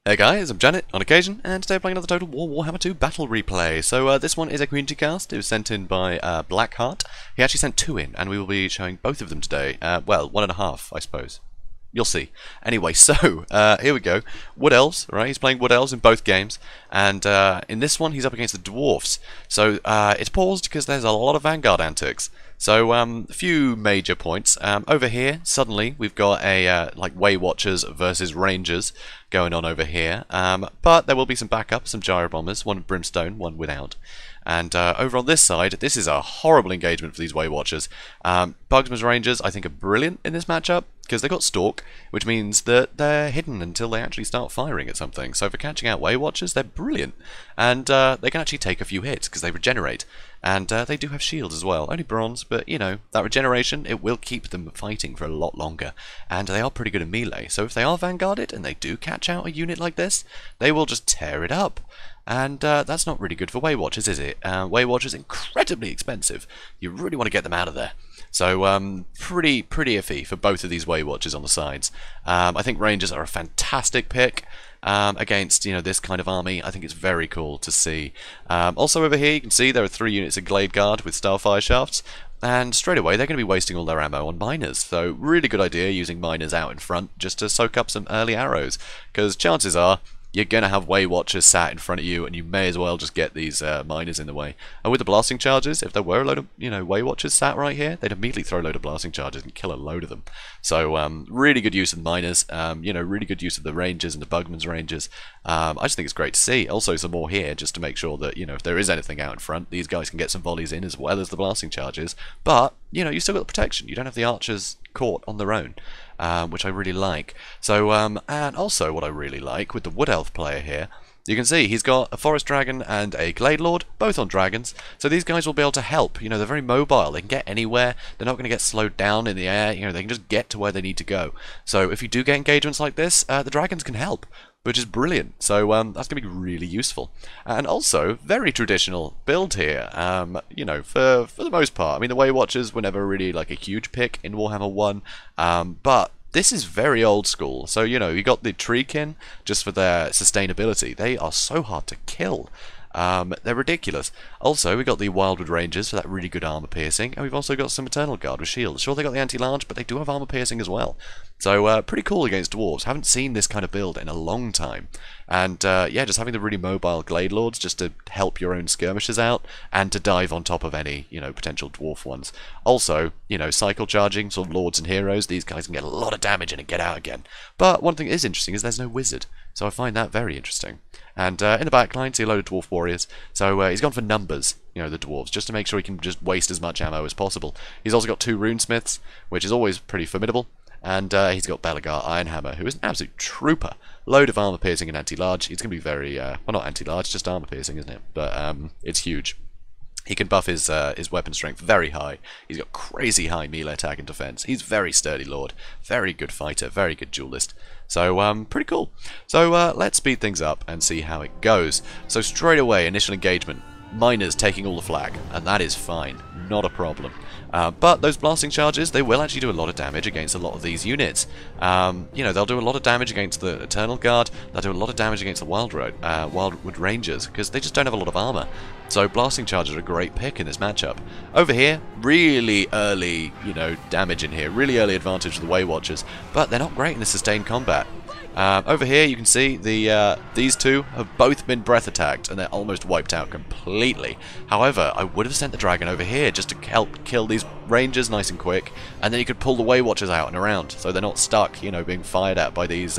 Hey guys, I'm Janet on occasion, and today we're playing another Total War Warhammer II Battle Replay. So this one is a community cast. It was sent in by BlackHeart. He actually sent two in, and we will be showing both of them today. Well, one and a half, I suppose. You'll see. Anyway, so here we go. Wood Elves, right? He's playing Wood Elves in both games, and in this one he's up against the Dwarfs. So it's paused because there's a lot of Vanguard antics. So a few major points. Over here, suddenly we've got a like Way Watchers versus Rangers going on over here. But there will be some backup, some gyro bombers, one with brimstone, one without. And over on this side, this is a horrible engagement for these Way Watchers. Bugsman's Rangers, I think, are brilliant in this matchup because they've got Stalk, which means that they're hidden until they actually start firing at something. So for catching out Way Watchers, they're brilliant. And they can actually take a few hits because they regenerate. And they do have shields as well. Only bronze, but, you know, that regeneration, it will keep them fighting for a lot longer. And they are pretty good in melee. So if they are vanguarded and they do catch out a unit like this, they will just tear it up. And that's not really good for Way Watchers, is it? Way Watchers incredibly expensive. You really want to get them out of there. So pretty iffy for both of these Way Watchers on the sides. I think Rangers are a fantastic pick against, you know, this kind of army. I think it's very cool to see. Also over here you can see there are 3 units of Glade Guard with Starfire Shafts. And straight away they're going to be wasting all their ammo on miners. So really good idea using miners out in front just to soak up some early arrows. Because chances are you're going to have Way Watchers sat in front of you, and you may as well just get these miners in the way. And with the blasting charges, if there were a load of, you know, Way Watchers sat right here, they'd immediately throw a load of blasting charges and kill a load of them. So really good use of the miners, you know, really good use of the Rangers and the Bugman's Rangers. I just think it's great to see. Also some more here, just to make sure that, you know, if there is anything out in front, these guys can get some volleys in as well as the blasting charges. But, you know, you still got the protection. You don't have the archers caught on their own. Which I really like. So, and also what I really like with the Wood Elf player here, you can see he's got a Forest Dragon and a Glade Lord, both on dragons, so these guys will be able to help. You know, they're very mobile, they can get anywhere, they're not going to get slowed down in the air, you know, they can just get to where they need to go. So if you do get engagements like this, the dragons can help, which is brilliant. So that's going to be really useful. And also, very traditional build here, you know, for the most part. I mean, the Way Watchers were never really like a huge pick in Warhammer 1, but this is very old school. So, you know, you got the Treekin just for their sustainability. They are so hard to kill. They're ridiculous. Also, we got the Wildwood Rangers for that really good armor piercing, and we've also got some Eternal Guard with shields. Sure, they got the anti-large, but they do have armor piercing as well. So, pretty cool against dwarves. Haven't seen this kind of build in a long time. And, yeah, just having the really mobile Glade Lords just to help your own skirmishers out, and to dive on top of any, you know, potential dwarf ones. Also, you know, cycle charging, sort of Lords and Heroes, these guys can get a lot of damage in and get out again. But one thing that is interesting is there's no Wizard, so I find that very interesting. And in the back line, see a load of Dwarf Warriors. So he's gone for numbers, you know, the Dwarves, just to make sure he can just waste as much ammo as possible. He's also got 2 Runesmiths, which is always pretty formidable. And he's got Belagar Ironhammer, who is an absolute trooper. Load of armor piercing and anti-large. He's going to be very, well, not anti-large, just armor piercing, isn't it? But it's huge. He can buff his weapon strength very high. He's got crazy high melee attack and defense. He's very sturdy lord, very good fighter, very good duelist. So pretty cool. So let's speed things up and see how it goes. So straight away, initial engagement. Miners taking all the flak, and that is fine, not a problem. But those blasting charges, they will actually do a lot of damage against a lot of these units. You know, they'll do a lot of damage against the Eternal Guard, they'll do a lot of damage against the Wildwood Rangers, because they just don't have a lot of armor. So blasting charges are a great pick in this matchup. Over here, really early, you know, damage in here, really early advantage for the Way Watchers, but they're not great in the sustained combat. Over here you can see these two have both been breath attacked and they're almost wiped out completely. However, I would have sent the dragon over here just to help kill these rangers nice and quick, and then you could pull the Way Watchers out and around so they're not stuck, you know, being fired at by these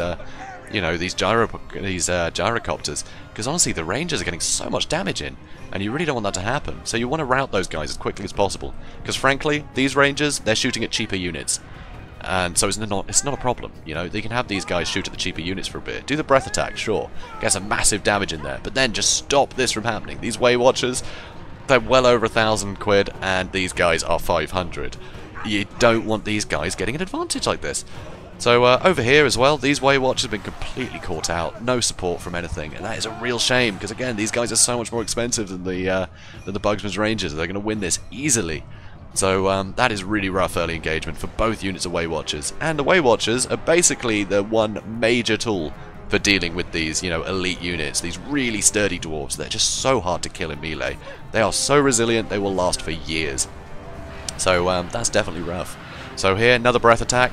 you know, these gyrocopters. Because honestly, the rangers are getting so much damage in, and you really don't want that to happen. So you want to rout those guys as quickly as possible. Because frankly, these rangers, they're shooting at cheaper units. And so it's not a problem, you know, they can have these guys shoot at the cheaper units for a bit. Do the breath attack, sure, get some massive damage in there, but then just stop this from happening. These Way Watchers, they're well over 1,000 quid, and these guys are 500. You don't want these guys getting an advantage like this. So over here as well, these Way Watchers have been completely caught out, no support from anything, and that is a real shame, because again, these guys are so much more expensive than the Bugsman's Rangers. They're going to win this easily. So that is really rough early engagement for both units of Way Watchers. And the Way Watchers are basically the one major tool for dealing with these, you know, elite units, these really sturdy dwarves. They're just so hard to kill in melee. They are so resilient, they will last for years. So that's definitely rough. So here, another breath attack,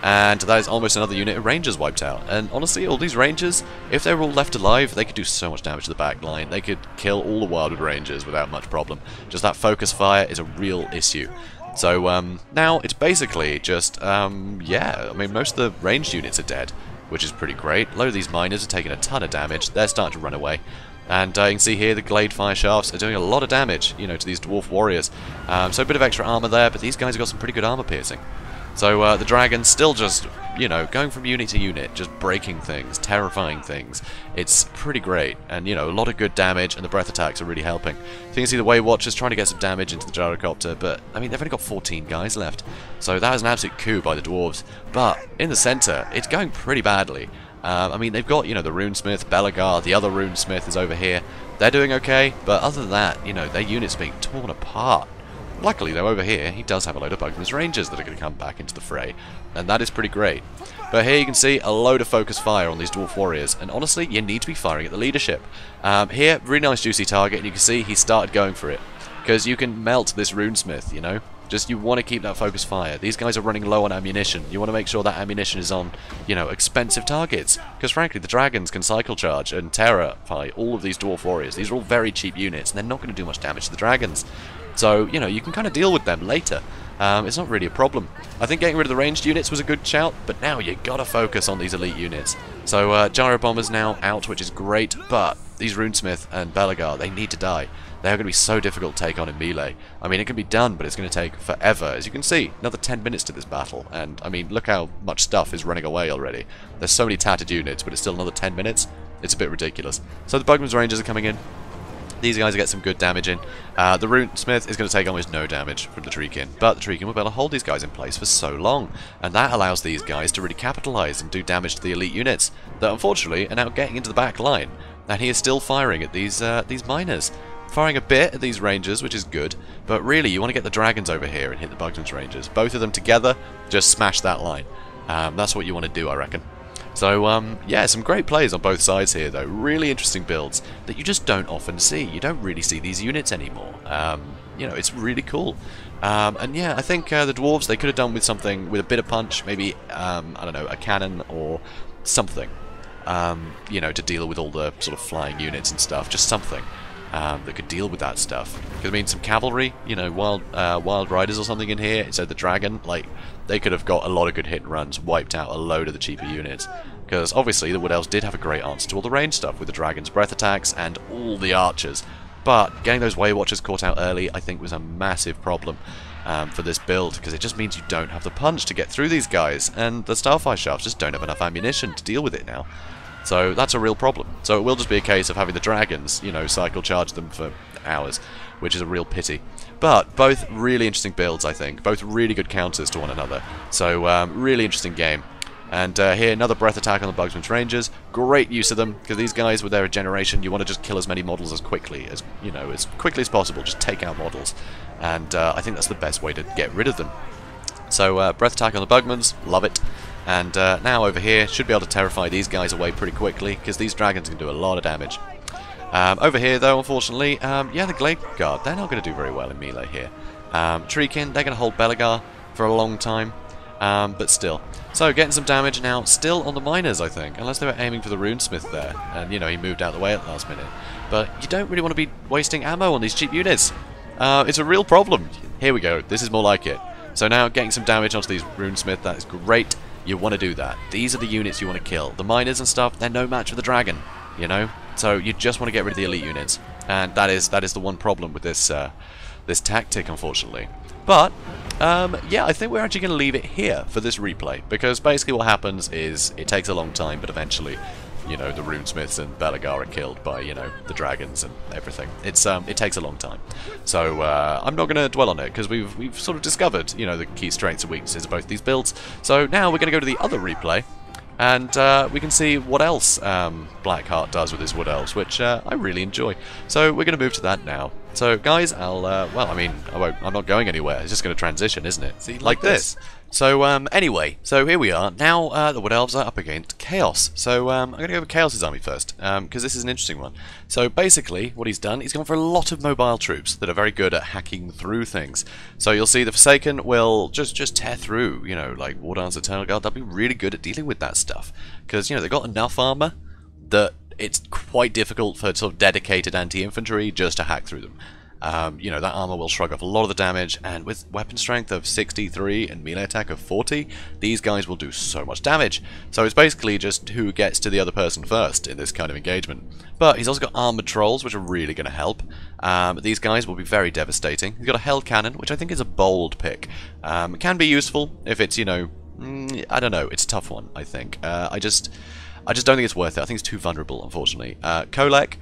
and that is almost another unit of rangers wiped out. And honestly, all these rangers, if they were all left alive, they could do so much damage to the back line. They could kill all the wildwood rangers without much problem. Just that focus fire is a real issue. So now it's basically just, yeah, I mean, most of the ranged units are dead, which is pretty great. A lot of these miners are taking a ton of damage. They're starting to run away. And you can see here the glade fire shafts are doing a lot of damage, you know, to these dwarf warriors. So a bit of extra armor there, but these guys have got some pretty good armor piercing. So the dragon's still just, you know, going from unit to unit, just breaking things, terrifying things. It's pretty great, and, you know, a lot of good damage, and the breath attacks are really helping. So you can see the Way Watchers trying to get some damage into the gyrocopter, but, I mean, they've only got 14 guys left. So that was an absolute coup by the dwarves. But in the center, it's going pretty badly. I mean, they've got, you know, the runesmith, Belagar, the other runesmith is over here. They're doing okay, but other than that, you know, their units being torn apart. Luckily, though, over here, he does have a load of Bugman's Rangers that are going to come back into the fray, and that is pretty great. But here you can see a load of focus fire on these Dwarf Warriors, and honestly, you need to be firing at the leadership. Here, really nice juicy target, and you can see he started going for it, because you can melt this Runesmith, you know? Just, you want to keep that focus fire. These guys are running low on ammunition. You want to make sure that ammunition is on, you know, expensive targets. Because frankly, the dragons can cycle charge and terrify all of these Dwarf Warriors. These are all very cheap units, and they're not going to do much damage to the dragons. So, you know, you can kind of deal with them later. It's not really a problem. I think getting rid of the ranged units was a good shout, but now you got to focus on these elite units. So, Gyro Bomber's now out, which is great, but these Runesmith and Belagar, they need to die. They are going to be so difficult to take on in melee. I mean, it can be done, but it's going to take forever. As you can see, another 10 minutes to this battle, and, I mean, look how much stuff is running away already. There's so many tattered units, but it's still another 10 minutes. It's a bit ridiculous. So the Bugman's Rangers are coming in. These guys get some good damage in. The Runesmith is going to take almost no damage from the Treekin, but the Treekin will be able to hold these guys in place for so long, and that allows these guys to really capitalize and do damage to the elite units that unfortunately are now getting into the back line. And he is still firing at these miners. Firing a bit at these rangers, which is good, but really you want to get the dragons over here and hit the Bugman's Rangers. Both of them together, just smash that line. That's what you want to do, I reckon. So, yeah, some great plays on both sides here, though. Really interesting builds that you just don't often see. You don't really see these units anymore. You know, it's really cool. And yeah, I think the dwarves, they could have done with something with a bit of punch, maybe, I don't know, a cannon or something, you know, to deal with all the sort of flying units and stuff. Just something that could deal with that stuff. Because, I mean, some cavalry, you know, wild riders or something in here, instead of the dragon, like, they could have got a lot of good hit and runs, wiped out a load of the cheaper units. Because obviously the Wood Elves did have a great answer to all the range stuff with the dragon's breath attacks and all the archers. But getting those Way Watchers caught out early, I think, was a massive problem for this build, because it just means you don't have the punch to get through these guys, and the Starfire Shafts just don't have enough ammunition to deal with it now. So that's a real problem. So it will just be a case of having the dragons, you know, cycle charge them for hours, which is a real pity. But both really interesting builds, I think. Both really good counters to one another. So really interesting game. And here, another breath attack on the Bugman's Rangers. Great use of them, because these guys, with their regeneration, you want to just kill as many models as quickly as, you know, as quickly as possible. Just take out models. And I think that's the best way to get rid of them. So breath attack on the Bugmans, love it. And now over here, should be able to terrify these guys away pretty quickly, because these dragons can do a lot of damage. Over here, though, unfortunately, yeah, the Glade Guard, they're not going to do very well in melee here. Treekin, they're going to hold Belagar for a long time, but still. So, getting some damage now, still on the miners, I think, unless they were aiming for the Runesmith there, and, you know, he moved out the way at the last minute. But you don't really want to be wasting ammo on these cheap units. It's a real problem. Here we go, this is more like it. So now, getting some damage onto these Runesmith, that is great. You want to do that. These are the units you want to kill. The miners and stuff, they're no match for the dragon, you know? So you just want to get rid of the elite units. And that is the one problem with this this tactic, unfortunately. But, yeah, I think we're actually going to leave it here for this replay. Because basically what happens is, it takes a long time, but eventually, you know, the Runesmiths and Belagar are killed by, you know, the dragons and everything. It takes a long time. So, I'm not going to dwell on it, because we've sort of discovered, you know, the key strengths and weaknesses of both these builds. So now we're going to go to the other replay, and we can see what else BlackHeart does with his Wood Elves, which I really enjoy. So we're going to move to that now. So guys, well, I mean, I'm not going anywhere. It's just going to transition, isn't it? See, like this. So, anyway, so here we are. Now, the Wood Elves are up against Chaos. So, I'm going to go with Chaos's army first, because this is an interesting one. So, basically, what he's done, he's gone for a lot of mobile troops that are very good at hacking through things. So, you'll see the Forsaken will just tear through, you know, like War Dance, Eternal Guard. They'll be really good at dealing with that stuff. Because, you know, they've got enough armor that it's quite difficult for sort of dedicated anti-infantry just to hack through them. You know, that armor will shrug off a lot of the damage, and with weapon strength of 63 and melee attack of 40, these guys will do so much damage. So it's basically just who gets to the other person first in this kind of engagement. But he's also got armored trolls, which are really going to help. These guys will be very devastating. He's got a hell cannon, which I think is a bold pick. It can be useful if it's, you know, I don't know, it's a tough one, I think. I just don't think it's worth it. I think it's too vulnerable, unfortunately. Kolek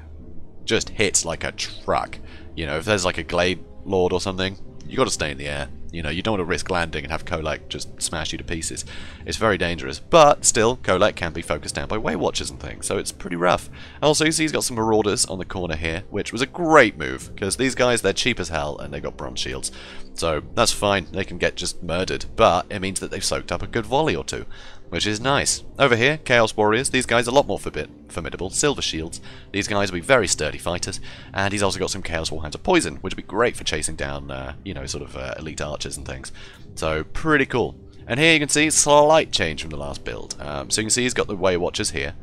just hits like a truck. You know, if there's like a Glade Lord or something, you got to stay in the air. You know, you don't want to risk landing and have Kolek just smash you to pieces. It's very dangerous, but still, Kolek can be focused down by Way Watchers and things, so it's pretty rough. Also, you see he's got some Marauders on the corner here, which was a great move, because these guys, they're cheap as hell, and they've got bronze shields. So, that's fine, they can get just murdered, but it means that they've soaked up a good volley or two, which is nice. Over here, Chaos Warriors, these guys are a lot more formidable. Silver Shields, these guys will be very sturdy fighters, and he's also got some Chaos Warhounds of Poison, which would be great for chasing down, you know, sort of elite archers and things. So, pretty cool. And here you can see a slight change from the last build. So you can see he's got the Way Watchers here,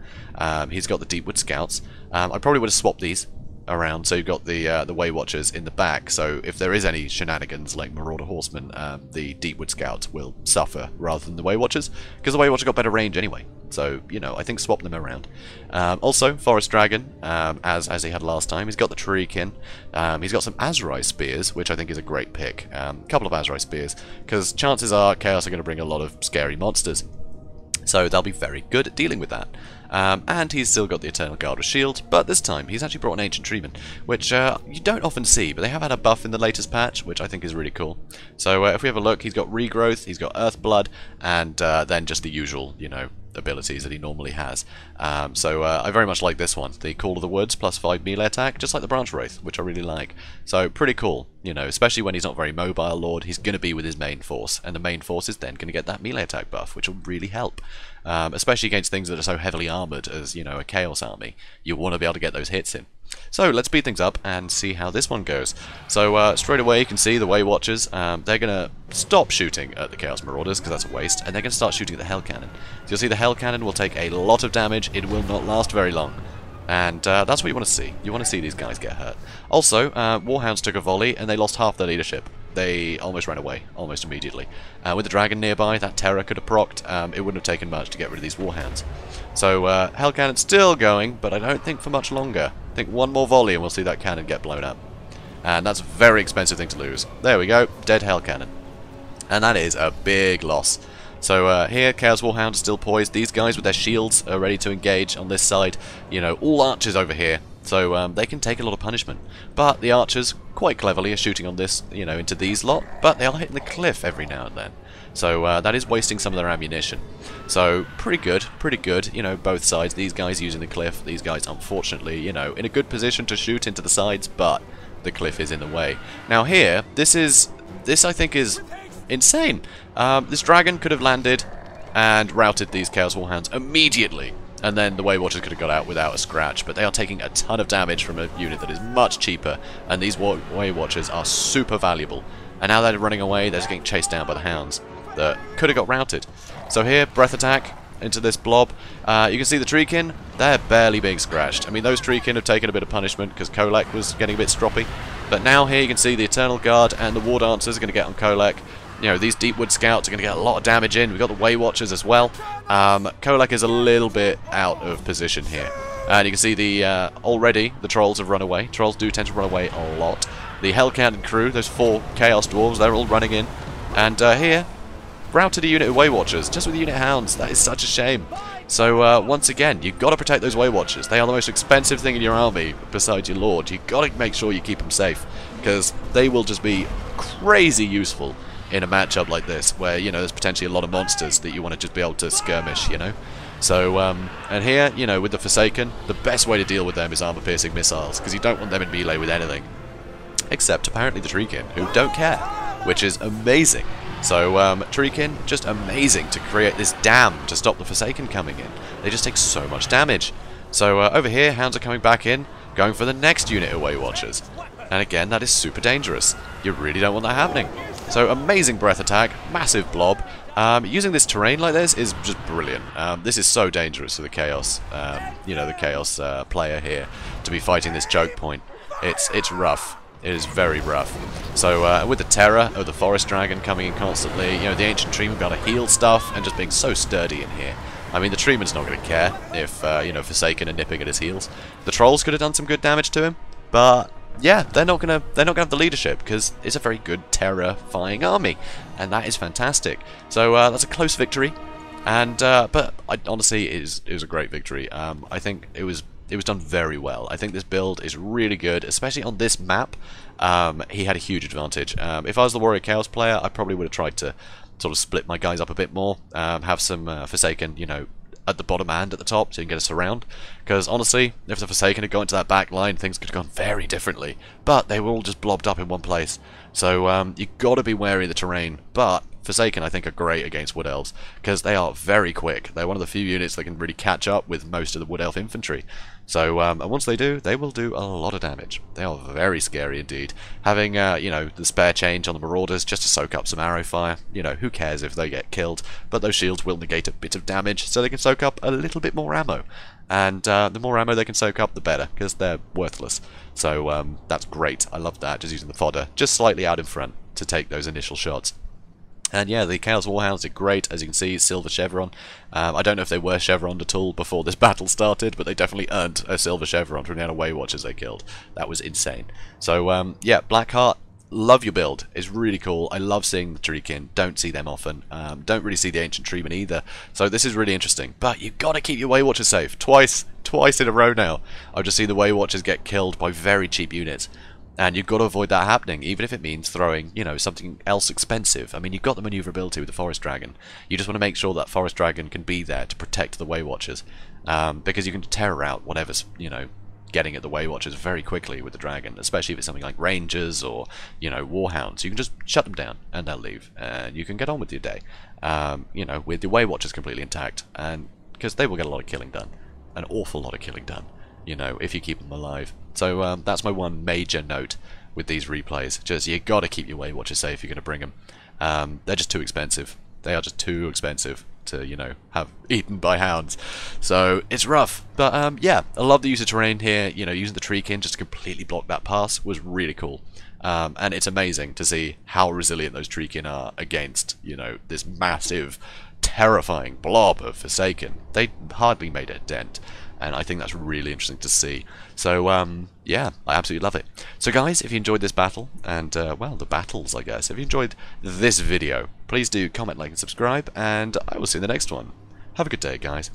he's got the Deepwood Scouts. I probably would have swapped these around, so you've got the Way Watchers in the back, so if there is any shenanigans like Marauder Horsemen, the Deepwood Scouts will suffer rather than the Way Watchers, because the Way Watchers got better range anyway, so, you know, I think swap them around. Also, Forest Dragon, as he had last time, he's got the Treekin, he's got some Azrai Spears, which I think is a great pick, a couple of Azrai Spears, because chances are Chaos are going to bring a lot of scary monsters. So they'll be very good at dealing with that. And he's still got the Eternal Guard with shield, but this time he's actually brought an Ancient Treeman, which you don't often see, but they have had a buff in the latest patch, which I think is really cool. So if we have a look, he's got Regrowth, he's got Earth Blood, and then just the usual, you know, abilities that he normally has. So I very much like this one, the Call of the Woods plus 5 melee attack, just like the Branch Wraith, which I really like. So pretty cool, you know, especially when he's not very mobile Lord, he's going to be with his main force, and the main force is then going to get that melee attack buff, which will really help. Especially against things that are so heavily armoured as, you know, a Chaos army. You want to be able to get those hits in. So let's speed things up and see how this one goes. So straight away you can see the Way Watchers, they're going to stop shooting at the Chaos Marauders because that's a waste, and they're going to start shooting at the Hell Cannon. So you'll see the Hell Cannon will take a lot of damage, it will not last very long. And that's what you want to see. You want to see these guys get hurt. Also, Warhounds took a volley and they lost half their leadership. They almost ran away, almost immediately. With the Dragon nearby, that Terror could have procced. It wouldn't have taken much to get rid of these Warhounds. So, Hell Cannon's still going, but I don't think for much longer. I think one more volley and we'll see that cannon get blown up. And that's a very expensive thing to lose. There we go, dead Hell Cannon. And that is a big loss. So here, Chaos Warhound is still poised. These guys with their shields are ready to engage on this side. You know, all archers over here. So they can take a lot of punishment. But the archers, quite cleverly, are shooting on this, you know, into these lot. But they are hitting the cliff every now and then. So that is wasting some of their ammunition. So pretty good, you know, both sides. These guys using the cliff. These guys, unfortunately, you know, in a good position to shoot into the sides, but the cliff is in the way. Now here, this I think is insane. This dragon could have landed and routed these Chaos Warhounds immediately, and then the Way Watchers could have got out without a scratch, but they are taking a ton of damage from a unit that is much cheaper, and these Way Watchers are super valuable. And now they're running away, they're just getting chased down by the hounds that could have got routed. So here, Breath Attack into this blob. You can see the Treekin, they're barely being scratched. I mean, those Treekin have taken a bit of punishment because Kolek was getting a bit stroppy, but now here you can see the Eternal Guard and the War Dancers are going to get on Kolek. You know, these Deepwood Scouts are going to get a lot of damage in. We've got the Way Watchers as well. Kolek is a little bit out of position here. And you can see the already the Trolls have run away. Trolls do tend to run away a lot. The Hell Cannon crew, those 4 Chaos Dwarves, they're all running in. And here, routed a unit of Way Watchers, just with the unit Hounds. That is such a shame. So once again, you've got to protect those Way Watchers. They are the most expensive thing in your army besides your Lord. You've got to make sure you keep them safe, because they will just be crazy useful in a matchup like this, where, you know, there's potentially a lot of monsters that you want to just be able to skirmish, you know. So, and here, you know, with the Forsaken, the best way to deal with them is armor-piercing missiles, because you don't want them in melee with anything. except apparently the Treekin, who don't care, which is amazing. So, Treekin, just amazing to create this dam to stop the Forsaken coming in. They just take so much damage. So, over here, Hounds are coming back in, going for the next unit of Weight Watchers. And again, that is super dangerous. You really don't want that happening. So, amazing breath attack, massive blob. Using this terrain like this is just brilliant. This is so dangerous for the Chaos, you know, the Chaos player here, to be fighting this choke point. It's rough. It is very rough. So with the terror of the Forest Dragon coming in constantly, you know, the Ancient Treeman got to heal stuff and just being so sturdy in here. I mean, the Treeman's not going to care if, you know, Forsaken are nipping at his heels. The Trolls could have done some good damage to him, but yeah, they're not gonna have the leadership because it's a very good terrifying army, and that is fantastic. So that's a close victory, and but honestly, it was a great victory. I think it was done very well. I think this build is really good, especially on this map. He had a huge advantage. If I was the Warrior Chaos player, I probably would have tried to sort of split my guys up a bit more, have some Forsaken, you know, at the bottom and at the top so you can get us around. Because honestly, if the Forsaken had gone into that back line, things could have gone very differently. But they were all just blobbed up in one place. So you've got to be wary of the terrain. But Forsaken, I think, are great against Wood Elves because they are very quick. They're one of the few units that can really catch up with most of the Wood Elf infantry. So and once they do, they will do a lot of damage. They are very scary indeed. Having you know, the spare change on the Marauders just to soak up some arrow fire. You know, who cares if they get killed? But those shields will negate a bit of damage, so they can soak up a little bit more ammo. And the more ammo they can soak up, the better, because they're worthless. So that's great. I love that. Just using the fodder just slightly out in front to take those initial shots. And yeah, the Chaos Warhounds did great, as you can see, silver chevron. I don't know if they were chevroned at all before this battle started, but they definitely earned a silver chevron from the amount of Weight Watchers they killed. That was insane. So yeah, BlackHeart, love your build. It's really cool. I love seeing the Treekin. Don't see them often. Don't really see the Ancient Treeman either. So this is really interesting. But you've got to keep your Weight Watchers safe. Twice in a row now, I've just seen the Weight Watchers get killed by very cheap units. And you've got to avoid that happening, even if it means throwing, you know, something else expensive. I mean, you've got the maneuverability with the Forest Dragon. You just want to make sure that Forest Dragon can be there to protect the Weight Watchers. Because you can terror out whatever's, you know, getting at the Weight Watchers very quickly with the Dragon. Especially if it's something like Rangers or, you know, Warhounds. You can just shut them down and they'll leave. And you can get on with your day, you know, with the Weight Watchers completely intact. And because they will get a lot of killing done. An awful lot of killing done, you know, if you keep them alive. So that's my one major note with these replays. Just, you got to keep your Weight Watchers safe if you're going to bring them. They're just too expensive. They are just too expensive to, you know, have eaten by hounds. So it's rough. But yeah, I love the use of terrain here. You know, using the Treekin just to completely block that pass was really cool. And it's amazing to see how resilient those Treekin are against, you know, this massive, terrifying blob of Forsaken. They hardly made a dent. And I think that's really interesting to see. So, yeah, I absolutely love it. So, guys, if you enjoyed this battle, and, well, the battles, I guess, if you enjoyed this video, please do comment, like, and subscribe, and I will see you in the next one. Have a good day, guys.